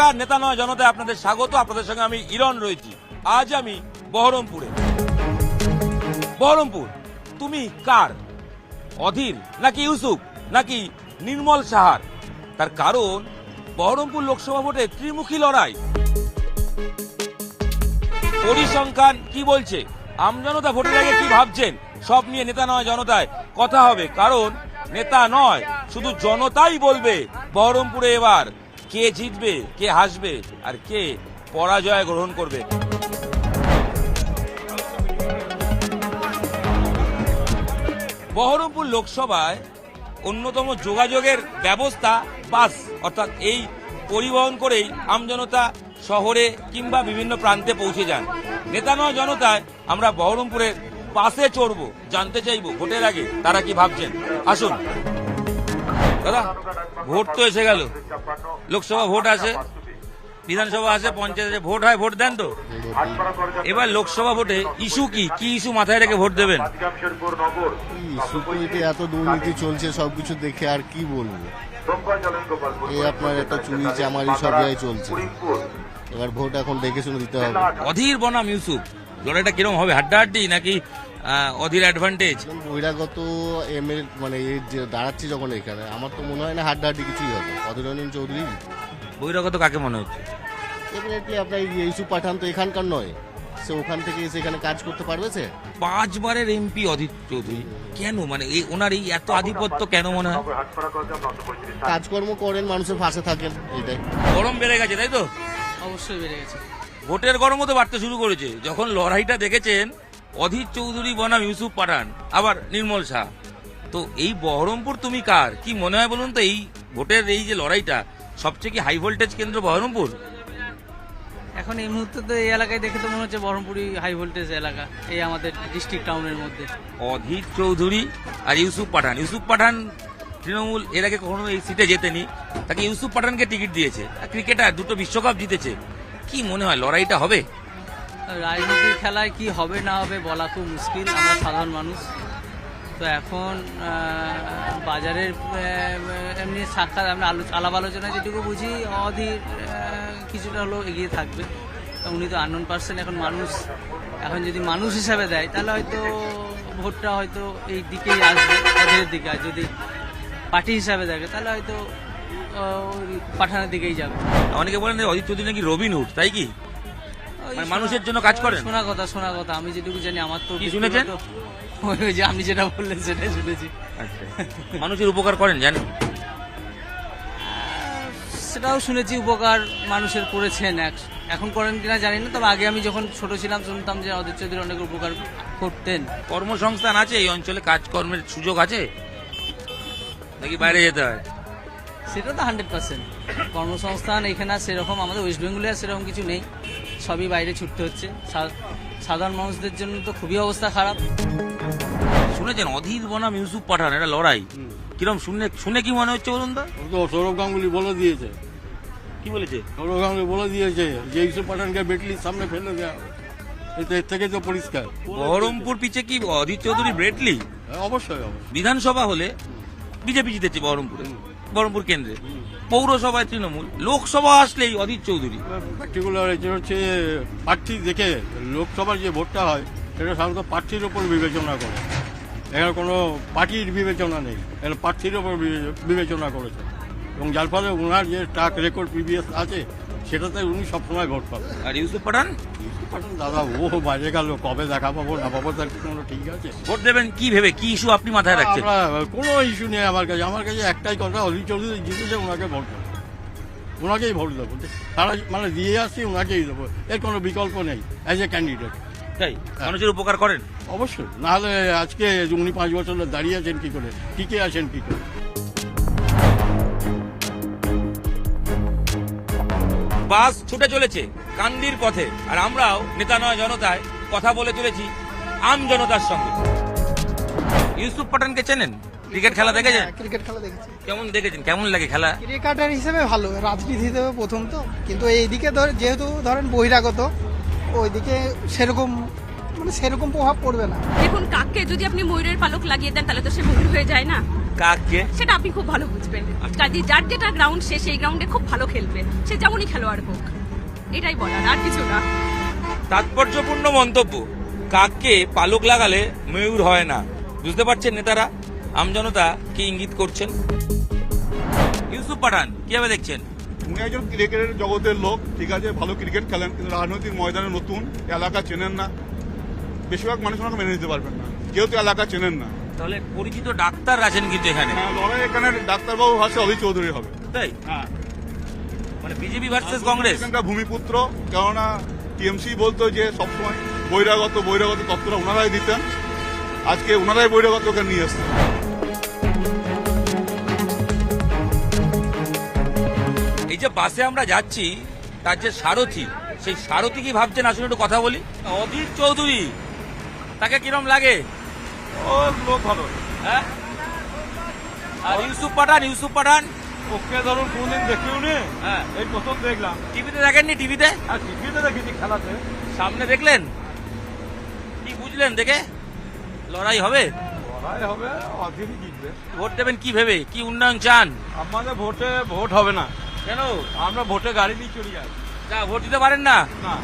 নমস্কার, নেতা নয় জনতায় আপনাদের স্বাগত। আপনাদের সঙ্গে আমি ইরন রয়েছি। আজ আমি বহরমপুরে। বহরমপুর, তুমি কার? অধীর নাকি ইউসুফ নাকি নির্মল সাহার? তার কারণ বহরমপুর লোকসভা ভোটে ত্রিমুখী লড়াই। পরিসংখ্যান কি বলছে, আমজনতা ভোটের আগে কি ভাবছেন, সব নিয়ে নেতা নয় জনতায় কথা হবে। কারণ নেতা নয়, শুধু জনতাই বলবে বহরমপুরে এবার কে জিতবে, কে হাসবে আর কে পরাজয় গ্রহণ করবে। বহরমপুর লোকসভায় অন্যতম যোগাযোগের ব্যবস্থা বাস, অর্থাৎ এই পরিবহন করেই আমজনতা শহরে কিংবা বিভিন্ন প্রান্তে পৌঁছে যান। নেতা নয় জনতায় আমরা বহরমপুরের বাসে চড়বো, জানতে চাইবো ভোটের আগে তারা কি ভাবছেন। আসুন দাদা, ভোট তো এসে গেল, লোকসভা ভোট আসে, বিধানসভা আসে, পঞ্চায়েতে ভোট হয়, ভোট দেন তো। এবার লোকসভা ভোটে ইস্যু কি কি ইস্যু মাথায় রেখে ভোট দেবেন? এত দুর্নীতি চলছে, সবকিছু দেখে আর কি বলবো। এই আপনার একটা চুরি চামারি সব জায়গায় চলছে। এবার ভোট এখন দেখে শুনে দিতে হবে। অধীর বনাম ইউসুফ, লড়াইটা কিরকম হবে? হাড্ডাহাড্ডি নাকি অধীর অ্যাডভান্টেজ? বহিরাগত এমএলএ মানে যে দাঁড়াচ্ছে যখন এখানে, আমার তো মনে হয় না হাড্ডাহাড্ডি কিছুই হবে। অধীর রঞ্জন চৌধুরী। বহিরাগত কাকে মনে হচ্ছে? ডেফিনেটলি আপনার ইউসুফ পাঠান তো এখানকার নয়, সে ওখান থেকে এসে এখানে কাজ করতে পারবে। সে 5 বারের এমপি অধীর চৌধুরী, কেন মানে ওনার এই এত আধিপত্য কেন মনে হয়? কাজকর্ম করেন, মানুষের পাশে থাকেন, এটাই। গরম বেড়ে গেছে তাই তো? অবশ্যই বেড়ে গেছে। ভোটের গরমও তো বাড়তে শুরু করেছে যখন লড়াইটা দেখেছেন অধীর চৌধুরী বনাম ইউসুফ পাঠান, আবার নির্মল শাহ। তো এই বহরমপুর তুমি কার কি মনে হয় বলুন তো? এই ভোটের এই যে লড়াইটা, সবচেয়ে কি হাই ভোল্টেজ কেন্দ্র বহরমপুর? এখন এই মুহূর্তে তো এই এলাকায় দেখে তো মনে হচ্ছে বহরমপুরই হাই ভোল্টেজ এলাকা, এই আমাদের ডিস্ট্রিক্ট টাউনের মধ্যে। অধীর চৌধুরী আর ইউসুফ পাঠান। ইউসুপ পাঠান তৃণমূল এর আগে কখনো এই সিটে জেতেনি, তাকে ইউসুফ পাঠানকে টিকিট দিয়েছে। ক্রিকেটার, 2টো বিশ্বকাপ জিতেছে। কি মনে হয় লড়াইটা হবে? রাজনীতির খেলায় কি হবে না হবে বলা খুব মুশকিল, আমরা সাধারণ মানুষ তো। এখন বাজারের এমনি সাক্ষাৎ আমরা আলাপ আলোচনায় যেটুকু বুঝি, অধীর কিছুটা হলেও এগিয়ে থাকবে। উনি তো আননোন পার্সন। এখন মানুষ, এখন যদি মানুষ হিসাবে দেয় তাহলে হয়তো ভোটটা হয়তো এই দিকেই আসবে, অধীরের দিকে। আর যদি পার্টি হিসাবে দেখে তাহলে হয়তো পাঠানের দিকেই যাবে। অনেকে বলেন অধীর চৌধুরী নাকি রবিনহুড, তাই কি? মানে মানুষের জন্য কাজ করেন? শোনা কথা আমি যেটুকু জানি। আমার তো কি শুনেছেন? ওই যে আপনি যেটা বললেন সেটাই শুনেছি। আচ্ছা, মানুষের উপকার করেন জানেন? সেটাও শুনেছি, উপকার মানুষের করেছেন। এখন করেন কিনা জানি না, তবে আগে আমি যখন ছোট ছিলাম শুনতাম যে অধীর চৌধুরী অনেক উপকার করতেন। কর্মসংস্থান আছে এই অঞ্চলে? কাজকর্মের সুযোগ আছে নাকি বাইরে যেতে হয়? সেটা তো 100%। কর্মসংস্থান এখানে সেরকম, আমাদের ওয়েস্ট বেঙ্গলে আর সেরকম কিছু নেই, সবই বাইরে ছুটতে হচ্ছে। সাধারণ মানুষদের জন্য তো খুবই অবস্থা খারাপ। শুনেছেন অধীর বনাম ইউসুফ পাঠান, এটা লড়াই কিরম শুনে কি মনে হচ্ছে বলুন তো? তো সৌরভ গাঙ্গুলি বলে দিয়েছে। কি বলেছে? সৌরভ গাঙ্গুলি বলে দিয়েছে যে ইউসুফ পাঠানকে বেটলির সামনে ফেলে দেওয়া। এর থেকে তো পরিষ্কার। বহরমপুর পিছে কি অধীর চৌধুরী ব্রেটলি? অবশ্যই অবশ্যই। বিধানসভা হলে বিজেপি জিতেছে বহরমপুরে, বহরমপুর কেন্দ্রে। পৌরসভায় তৃণমূল, লোকসভা আসলেই অধীর চৌধুরী। পার্টিকুলার হচ্ছে প্রার্থী দেখে লোকসভার যে ভোটটা হয় সেটা সাধারণত প্রার্থীর ওপর বিবেচনা করে। এখানে কোনো পার্টির বিবেচনা নেই, এখানে প্রার্থীর ওপর বিবেচনা করেছে, এবং যার ফলে ওনার যে ট্র্যাক রেকর্ড প্রিভিয়াস আছে সেটাতে উনি সবসময় ভোট পাবেন। আর ইউসুফ পাঠান? দাদা ও বাজে গেল, কবে দেখা পাবো না পাবো তার কোনো ঠিক আছে। ভোট দেবেন কি ভেবে, কি ইস্যু আপনি মাথায় রাখছেন? কোনো ইস্যু নেই আমার কাছে একটাই কথা, অধীর চৌধুরী জিতেছে, ওনাকে ভোট দেবো, ওনাকেই ভোট দেবো। তারা মানে দিয়ে আসছি, ওনাকেই দেবো, এর কোনো বিকল্প নেই অ্যাজ এ ক্যান্ডিডেট। তাই মানুষের উপকার করেন? অবশ্যই, নাহলে আজকে উনি 5 বছর দাঁড়িয়ে আছেন কি করে, টিকে আছেন কি করে? বাস ছুটে চলেছে কান্দির পথে, আর আমরাও নেতা নয় জনতায় কথা বলে চলেছি আম জনতার সঙ্গে। ইউসুফ পাঠানকে চেনেন? ক্রিকেট খেলা দেখেছেন? ক্রিকেট খেলা দেখেছি। কেমন দেখেছেন, কেমন লাগে খেলা? ক্রিকেটার হিসেবে ভালো, রাজনীতি হিসেবে প্রথম তো, কিন্তু এইদিকে যেহেতু ধরেন বহিরাগত, ওইদিকে সেরকম সেরকম প্রভাব পড়বে না। দেখুন, কাককে যদি আপনি ময়ূরের পালক লাগিয়ে দেন তাহলে তো সে ময়ূর হয়ে যায় না। কাকে? সেটা আপনি খুব ভালো বুঝবেন। কাজে যার যেটা গ্রাউন্ড সে সেই গ্রাউন্ডে খুব ভালো খেলবে, সে যেমনই খেলোয়াড় হোক, এটাই বলার, আর কিছু না। তাৎপর্যপূর্ণ মন্তব্য। কাককে পালক লাগালে ময়ূর হয় না। বুঝতে পারছেন নেতারা আমজনতা কি ইঙ্গিত করছেন? ইউসুফ পাঠান কিভাবে দেখছেন? উনি একজন ক্রিকেটের জগতের লোক, ঠিক আছে, ভালো ক্রিকেট খেলেন, কিন্তু রাজনৈতিক ময়দানে নতুন, এলাকা চেনেন না, বেশিরভাগ মানুষ ওনাকে মেনে নিতে পারবেন না, কেউ তো এলাকা চেনেন না। তাহলে পরিচিত ডাক্তার আছেন কিন্তু এখানে, হ্যাঁ, লড়াই এখানে ডাক্তারবাবু ভাষা অধীর চৌধুরী হবে। তাই হ্যাঁ, মানে বিজেপি ভার্সেস কংগ্রেস। এখানকার ভূমিপুত্র, কেননা টিএমসি বলতো যে সবসময় বহিরাগত তত্ত্বটা ওনারাই দিতেন, আজকে ওনারাই বহিরাগত ওখানে নিয়ে এসছেন। এই যে বাসে আমরা যাচ্ছি তার যে সারথি, সেই সারথি কি ভাবছেন আসলে একটু কথা বলি। অধীর চৌধুরী, তাকে কিরম লাগে? ও লোক ভালো, হ্যাঁ? আর ইউসুফ পাঠান ওকে ধরুন কোনদিন দেখিও নি, হ্যাঁ এই প্রথম দেখলাম। টিভিতে দেখেননি? টিভিতে আর টিভিতে দেখেছি খেলাতে। সামনে দেখলেন, কি বুঝলেন দেখে? লড়াই হবে, লড়াই হবে, অধীরই জিতবে। ভোট দেবেন কি ভেবে? কি উন্নয়ন চান? আমাদের ভোট হবে না, কেন? আমরা ভোটে গাড়ি নিয়ে চলে যাই। যা ভোট দিতে পারেন না? না,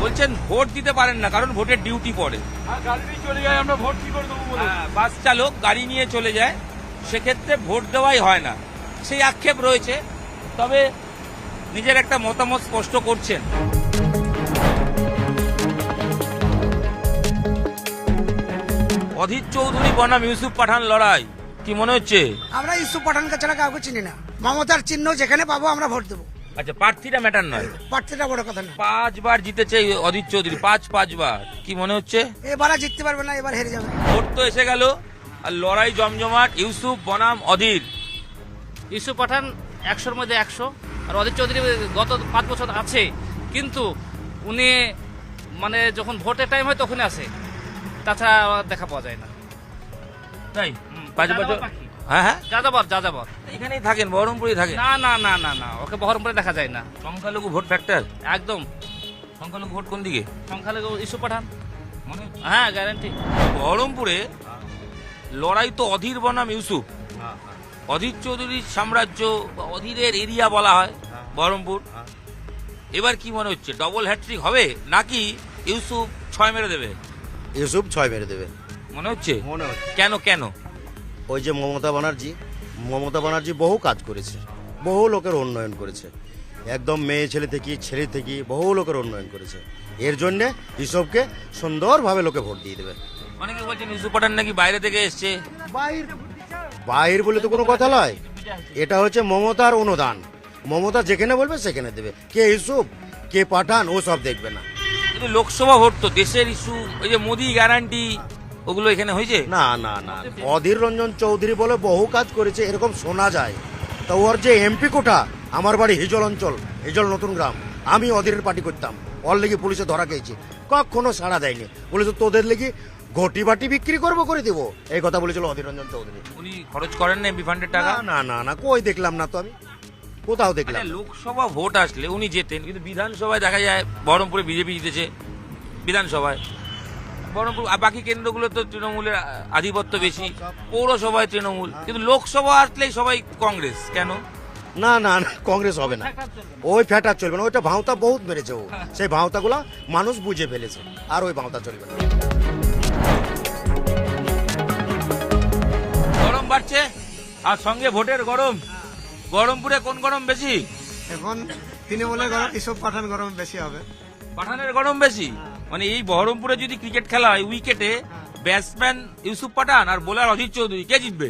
বলছেন ভোট দিতে পারেন না কারণ ভোটের ডিউটি পড়ে। আর গাড়ি নিয়ে চলে যাই, আমরা ভোট কি করে দেবো বলুন? বাস চালক গাড়ি নিয়ে চলে যায়, সেক্ষেত্রে ভোট দেওয়াই হয় না, সেই আক্ষেপ রয়েছে। তবে নিজের একটা মতামত স্পষ্ট করছেন। অধীর চৌধুরী বনাম ইউসুফ পাঠান লড়াই, কি মনে হচ্ছে? আমরা ইউসুফ পাঠানকে ছাড়া কাউকে চিনি না। মমতার চিহ্ন যেখানে পাবো আমরা ভোট দেবো। আচ্ছা, প্রার্থীটা ম্যাটার নয়, প্রার্থীটা বড় কথা না। 5 বার জিতেছে অধীর চৌধুরী, 5 বার। কি মনে হচ্ছে? এবার আর জিততে পারবে না, এবার হেরে যাবে। ভোট তো এসে গেল, আর লড়াই জমজমাট। ইউসুফ বনাম অধীর। ইউসুফ পাঠান 100-র মধ্যে 100, আর অধীর চৌধুরী গত 5 বছর আছে, কিন্তু উনি মানে যখন ভোটের টাইম হয় তখনই আসে, তাছাড়া দেখা পাওয়া যায় না। তাই 5 বছর? যাযাবর পাখি। হ্যাঁ হ্যাঁ, যাযাবর এখানেই থাকেন, বহরমপুরেই থাকেন। না, ওকে বহরমপুরে দেখা যায় না। সংখ্যালঘু ভোট ফ্যাক্টর, একদম সংখ্যালঘু ভোট কোন দিকে সংখ্যালঘু ইউসুফ পাঠান, মনে হচ্ছে? হ্যাঁ গ্যারান্টি। বহরমপুরে লড়াই তো অধীর বনাম ইউসুফ। অধীর চৌধুরীর সাম্রাজ্য বা অধীরের এরিয়া বলা হয় বহরমপুর। এবার কি মনে হচ্ছে, ডবল হ্যাট্রিক হবে নাকি ইউসুফ 6 মেরে দেবে? ইউসুফ 6 মেরে দেবে মনে হচ্ছে। মনে হচ্ছে। কেন? ওই যে মমতা ব্যানার্জি বহু কাজ করেছে, বহু লোকের উন্নয়ন করেছে, একদম মেয়ে ছেলে থেকে বহু লোকের উন্নয়ন করেছে। এর জন্য ইউসুফকে সুন্দরভাবে লোকে ভোট দিয়ে দেবে। অনেকে বলছেন ইউসুফ পাঠান নাকি বাইরে থেকে এসছে। বাইর বলে তো কোনো কথা নয়, এটা হচ্ছে মমতার অনুদান। মমতা যেখানে বলবে সেখানে দেবে। কে ইউসুফ কে পাঠান ও সব দেখবে না। কিন্তু লোকসভা ভোট তো দেশের ইস্যু, এই যে মোদি গ্যারান্টি, ওগুলো এখানে হয়েছে না, অধীর রঞ্জন চৌধুরী বলে বহু কাজ করেছে এরকম শোনা যায়। তা ওর যে এমপি কোটা, আমার বাড়ি হিজল অঞ্চল, হিজল নতুন গ্রাম, আমি অধীরের পার্টি করতাম, ওর লেগে পুলিশে ধরা খেয়েছি, কখনো সাড়া দেয়নি। বলেছে তোদের লেগে ঘটি বাটি বিক্রি করে দেবো, এই কথা বলেছিল অধীর রঞ্জন চৌধুরী। উনি খরচ করেন না এমপি ফান্ডের টাকা? না, কই দেখলাম না তো, আমি কোথাও দেখলাম আচ্ছা, না। লোকসভা ভোট আসলে উনি জেতেন, কিন্তু বিধানসভায় দেখা যায় বহরমপুরে বিজেপি জিতেছে বিধানসভায়। বহরমপুর আর বাকি কেন্দ্রগুলো তো তৃণমূলের আধিপত্য বেশি, পৌরসভায় তৃণমূল, কিন্তু লোকসভা আসলেই সবাই কংগ্রেস। কেন? না, কংগ্রেস হবে না, ওই ফ্যাটা চলবে না। ওইটা ভাঁওতা বহুত মেরেছে ও, সেই ভাঁওতাগুলা মানুষ বুঝে ফেলেছে, আর ওই ভাঁওতা চলবে না। গরম বাড়ছে আর সঙ্গে ভোটের গরম। বহরমপুরে কোন গরম বেশি? এখন তৃণমূলের গরম, ইউসুফ পাঠান গরম বেশি হবে। পাঠানের গরম বেশি। মানে এই বহরমপুরে যদি ক্রিকেট খেলা হয়, উইকেটে ব্যাটসম্যান ইউসুফ পাঠান আর বোলার অধীর চৌধুরী, কে জিতবে?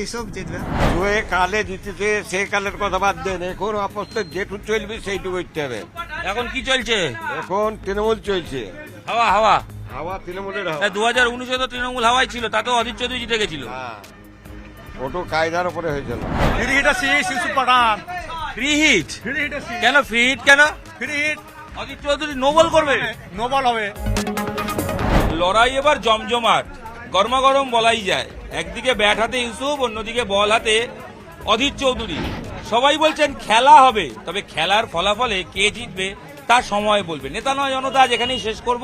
ইউসুফ জিতবে। যে কালে জিতেছে সে কালের কথা বাদ দেন, এখন আপাতত যেটুকু চলবে সেইটুকু করতে হবে। এখন কি চলছে? এখন তৃণমূল চলছে, হাওয়া হাওয়া তৃণমূলের হাওয়া। 2019-এ তো তৃণমূল হাওয়াই ছিল, তাতেও অধীর চৌধুরী জিতে গেছিল। হ্যাঁ, ওটো কায়দার উপরে হয়েছিল। ইউসুফ পাঠান ফ্রি হিট কেন? ফ্রি হিট কেন? অধীর চৌধুরী নোবল করবে, নোবল হবে। লড়াই এবার জমজমাট, গরমাগরম বলাই যায়। একদিকে ব্যাট হাতে ইউসুফ, অন্যদিকে বল হাতে অধীর চৌধুরী। সবাই বলছেন খেলা হবে, তবে খেলার ফলাফলে কে জিতবে তা সময় বলবে। নেতা নয় জনতা, আজ এখানেই শেষ করব।